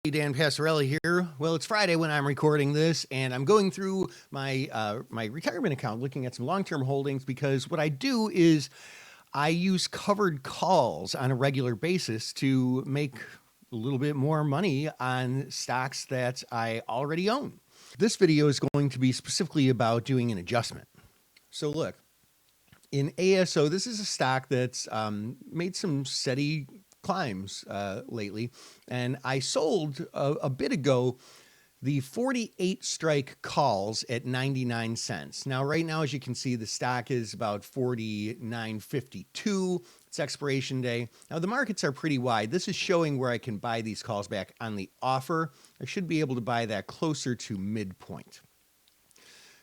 Hey, Dan Passarelli here. Well, it's Friday when I'm recording this, and I'm going through my my retirement account, looking at some long-term holdings, because what I do is I use covered calls on a regular basis to make a little bit more money on stocks that I already own. This video is going to be specifically about doing an adjustment. So look, in ASO, this is a stock that's made some steady climbs lately, and I sold a bit ago the 48 strike calls at 99 cents. Now, right now, as you can see, the stock is about 49.52. It's expiration day. Now, the markets are pretty wide. This is showing where I can buy these calls back on the offer. I should be able to buy that closer to midpoint.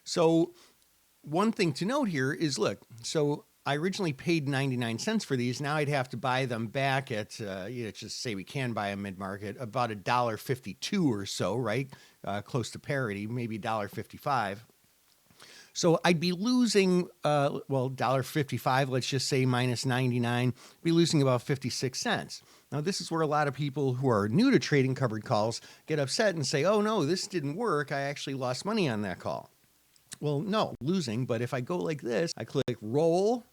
So one thing to note here is, look, so I originally paid 99 cents for these. Now I'd have to buy them back at, just say we can buy them mid-market, about $1.52 or so, right? Close to parity, maybe $1.55. So I'd be losing, $1.55, let's just say minus 99, be losing about 56 cents. Now, this is where a lot of people who are new to trading covered calls get upset and say, oh, no, this didn't work. I actually lost money on that call. Well, no, losing, but if I go like this, I click roll.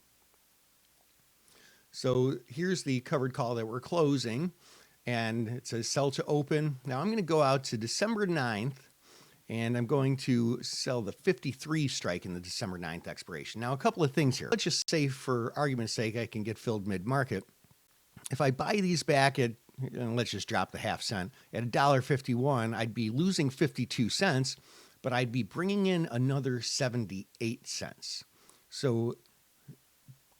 So here's the covered call that we're closing, and it says sell to open. Now I'm going to go out to December 9th, and I'm going to sell the 53 strike in the December 9th expiration. Now, a couple of things here. Let's just say, for argument's sake, I can get filled mid-market. If I buy these back at, let's just drop the half cent, at $1.51, I'd be losing 52 cents, but I'd be bringing in another 78 cents. So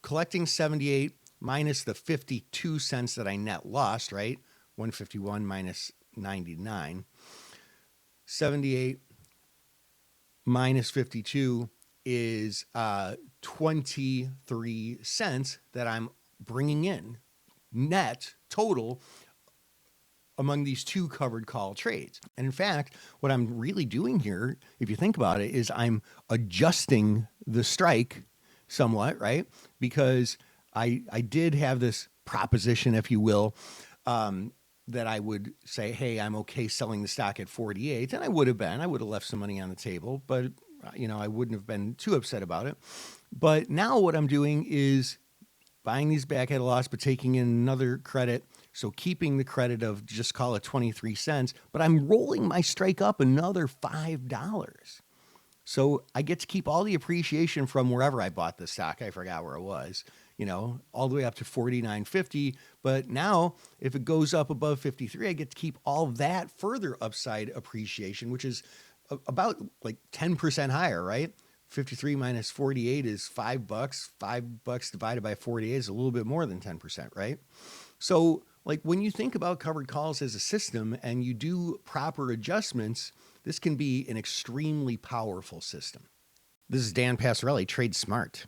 collecting 78 minus the 52 cents that I net lost, right? 151 minus 99. 78 minus 52 is 23 cents that I'm bringing in net total among these two covered call trades. And in fact, what I'm really doing here, if you think about it, is I'm adjusting the strike somewhat, right? Because I did have this proposition, if you will, that I would say, hey, I'm okay selling the stock at 48. And I would have been. I would have left some money on the table, but I wouldn't have been too upset about it. But now what I'm doing is buying these back at a loss, but taking in another credit. So keeping the credit of, just call it 23 cents, but I'm rolling my strike up another $5. So I get to keep all the appreciation from wherever I bought the stock. I forgot where it was, all the way up to 49.50. But now if it goes up above 53, I get to keep all that further upside appreciation, which is about like 10% higher, right? 53 minus 48 is $5. $5 divided by 48 is a little bit more than 10%, right? So like when you think about covered calls as a system and you do proper adjustments, this can be an extremely powerful system. This is Dan Passarelli, Trade Smart.